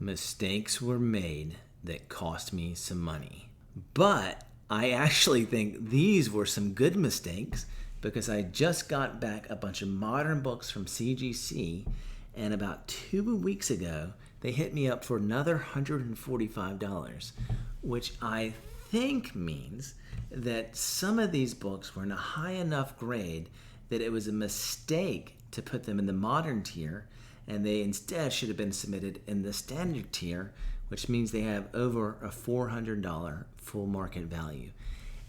Mistakes were made that cost me some money. But I actually think these were some good mistakes because I just got back a bunch of modern books from CGC, and about 2 weeks ago, they hit me up for another $145, which I think means that some of these books were in a high enough grade that it was a mistake to put them in the modern tier, and they instead should have been submitted in the standard tier, which means they have over a $400 full market value.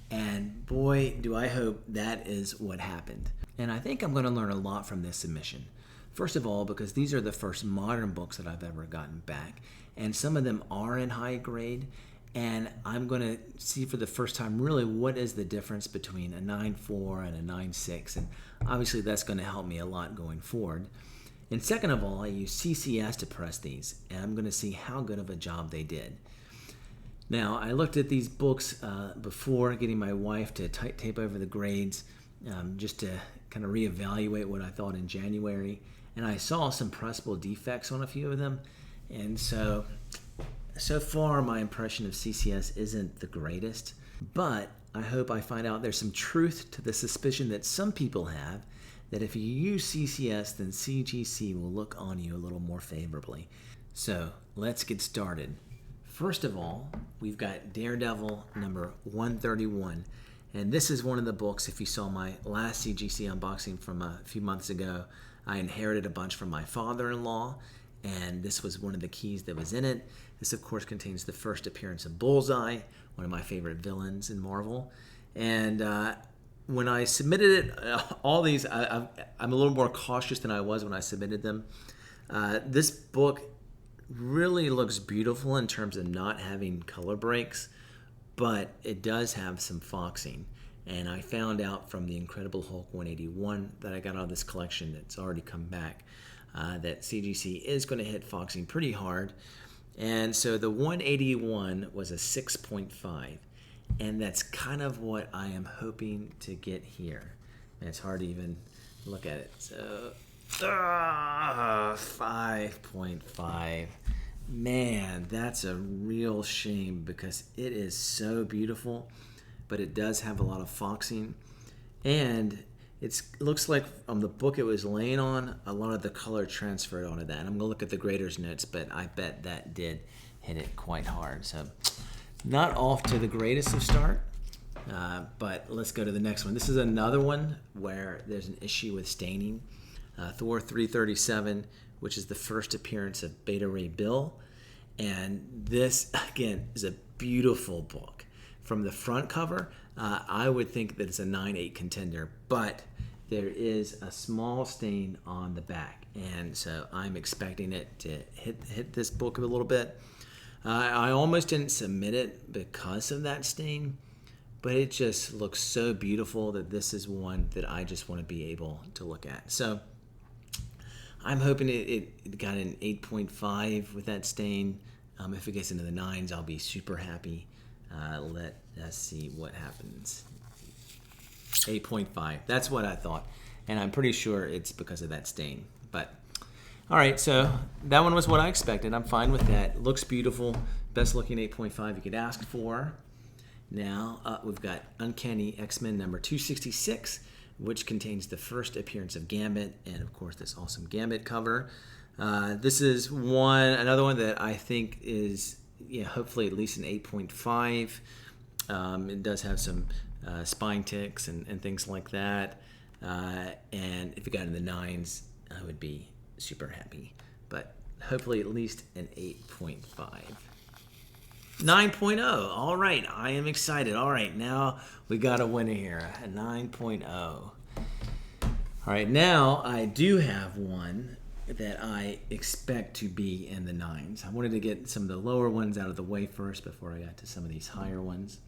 And boy, do I hope that is what happened. And I think I'm going to learn a lot from this submission. First of all, because these are the first modern books that I've ever gotten back, and some of them are in high grade, and I'm going to see for the first time really what is the difference between a 9.4 and a 9.6, and obviously that's going to help me a lot going forward. And second of all, I use CCS to press these, and I'm going to see how good of a job they did. Now, I looked at these books before getting my wife to tape over the grades, just to kind of reevaluate what I thought in January, and I saw some pressable defects on a few of them, and so far my impression of CCS isn't the greatest, but I hope I find out there's some truth to the suspicion that some people have that if you use CCS, then CGC will look on you a little more favorably. So let's get started. First of all, we've got Daredevil number 131. And this is one of the books, if you saw my last CGC unboxing from a few months ago, I inherited a bunch from my father-in-law, and this was one of the keys that was in it. This, of course, contains the first appearance of Bullseye, one of my favorite villains in Marvel. And when I submitted it, all these, I'm a little more cautious than I was when I submitted them. This book really looks beautiful in terms of not having color breaks, but it does have some foxing. And I found out from the Incredible Hulk 181 that I got out of this collection that's already come back that CGC is going to hit foxing pretty hard. And so the 181 was a 6.5. And that's kind of what I am hoping to get here. And it's hard to even look at it. So, 5.5. Man, that's a real shame because it is so beautiful, but it does have a lot of foxing. And it looks like on the book it was laying on, a lot of the color transferred onto that. And I'm going to look at the grader's notes, but I bet that did hit it quite hard. So, not off to the greatest of start, but let's go to the next one. This is another one where there's an issue with staining. Thor 337, which is the first appearance of Beta Ray Bill. And this, again, is a beautiful book. From the front cover, I would think that it's a 9.8 contender, but there is a small stain on the back. And so I'm expecting it to hit this book a little bit. I almost didn't submit it because of that stain, but it just looks so beautiful that this is one that I just want to be able to look at. So I'm hoping it got an 8.5 with that stain. If it gets into the 9s, I'll be super happy. Let us see what happens. 8.5. That's what I thought. And I'm pretty sure it's because of that stain. But all right, so that one was what I expected. I'm fine with that. Looks beautiful. Best looking 8.5 you could ask for. Now we've got Uncanny XMen number 266, which contains the first appearance of Gambit, and of course this awesome Gambit cover. This is another one that I think is hopefully at least an 8.5. It does have some spine ticks and things like that. And if it got in the 9s, I would be super happy, but hopefully at least an 8.5. 9.0. All right, I am excited. All right, now we got a winner here, a 9.0. All right, now I do have one that I expect to be in the 9s. I wanted to get some of the lower ones out of the way first before I got to some of these higher ones.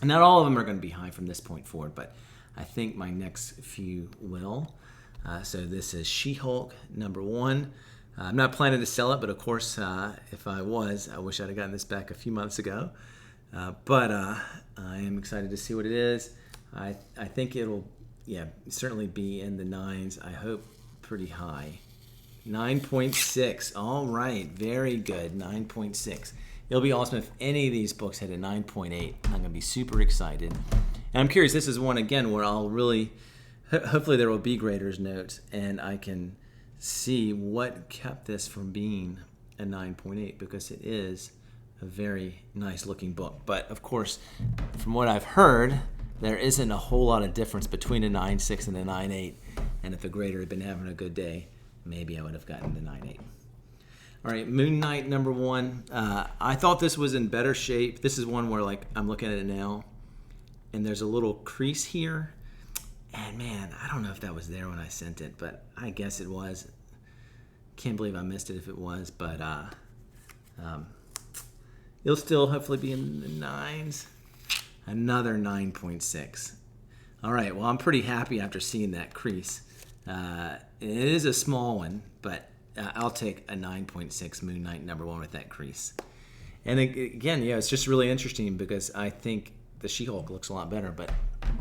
And not all of them are going to be high from this point forward, but I think my next few will. So this is She-Hulk number 1. I'm not planning to sell it, but of course, if I was, I wish I'd have gotten this back a few months ago. But I am excited to see what it is. I think it'll, certainly be in the 9s. I hope pretty high. 9.6. All right. Very good. 9.6. It'll be awesome if any of these books hit a 9.8. I'm going to be super excited. And I'm curious, this is one, again, where I'll really, hopefully there will be grader's notes, and I can see what kept this from being a 9.8, because it is a very nice looking book. But of course, from what I've heard, there isn't a whole lot of difference between a 9.6 and a 9.8. And if a grader had been having a good day, maybe I would have gotten the 9.8. All right, Moon Knight number 1. I thought this was in better shape. This is one where, like, I'm looking at it now, and there's a little crease here. And man, I don't know if that was there when I sent it, but I guess it was. Can't believe I missed it if it was, but it'll still hopefully be in the 9s. Another 9.6. All right, well, I'm pretty happy after seeing that crease. It is a small one, but I'll take a 9.6 Moon Knight number 1 with that crease. And again, yeah, it's just really interesting because I think the She-Hulk looks a lot better, but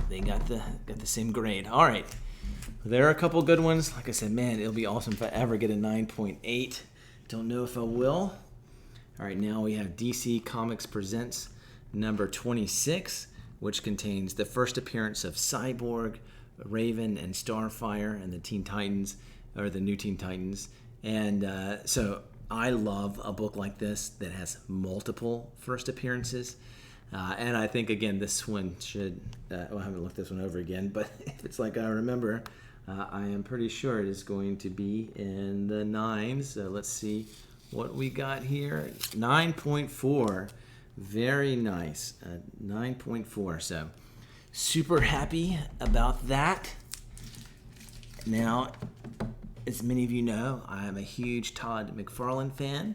they got the same grade. All right, there are a couple good ones. Like I said, man, it'll be awesome if I ever get a 9.8. Don't know if I will. All right, now we have DC Comics Presents number 26, which contains the first appearance of Cyborg, Raven, and Starfire, and the Teen Titans, or the new Teen Titans. And so I love a book like this that has multiple first appearances. And I think, again, this one should, well, I haven't looked this one over again, but if it's like I remember, I am pretty sure it is going to be in the 9s. So let's see what we got here. 9.4. Very nice. 9.4. So super happy about that. Now, as many of you know, I am a huge Todd McFarlane fan.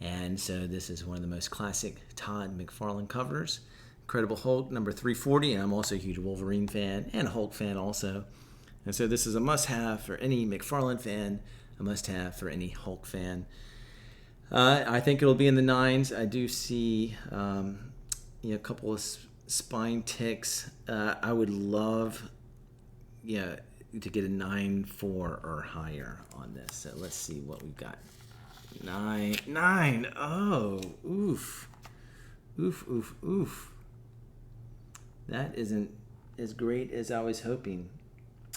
And so this is one of the most classic Todd McFarlane covers. Incredible Hulk number 340. And I'm also a huge Wolverine fan and a Hulk fan also. And so this is a must-have for any McFarlane fan, a must-have for any Hulk fan. I think it'll be in the 9s. I do see a couple of spine ticks. I would love to get a 9.4 or higher on this. So let's see what we've got. 9. Oh, oof. Oof. That isn't as great as I was hoping.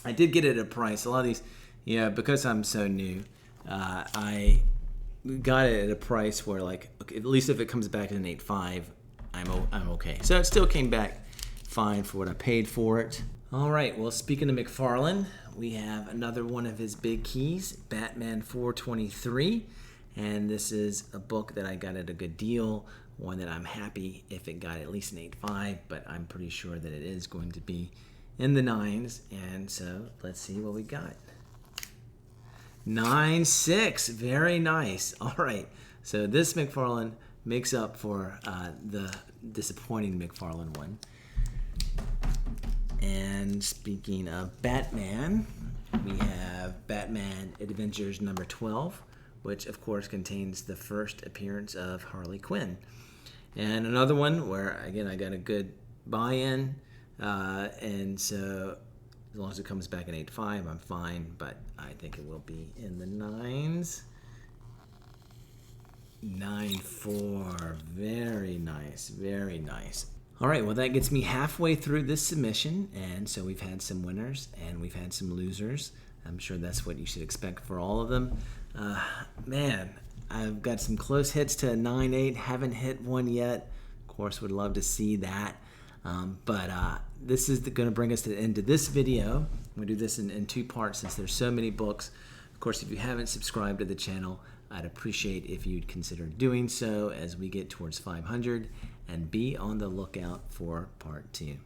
I did get it at a price. A lot of these, because I'm so new, I got it at a price where, like, okay, at least if it comes back at an 8.5, I'm okay. So it still came back fine for what I paid for it. All right, well, speaking of McFarlane, we have another one of his big keys, Batman 423. And this is a book that I got at a good deal, one that I'm happy if it got at least an 8.5, but I'm pretty sure that it is going to be in the 9s. And so let's see what we got. 9.6, very nice. All right, so this McFarlane makes up for the disappointing McFarlane one. And speaking of Batman, we have Batman Adventures number 12, which of course contains the first appearance of Harley Quinn. And another one where, again, I got a good buy-in, and so as long as it comes back at 8.5, I'm fine, but I think it will be in the 9s. 9.4, very nice, very nice. All right, well, that gets me halfway through this submission, and so we've had some winners and we've had some losers. I'm sure that's what you should expect for all of them. Man, I've got some close hits to a 9.8, haven't hit one yet. Of course, would love to see that. But this is going to bring us to the end of this video. I'm going to do this in 2 parts since there's so many books. Of course, if you haven't subscribed to the channel, I'd appreciate if you'd consider doing so as we get towards 500, and be on the lookout for part 2.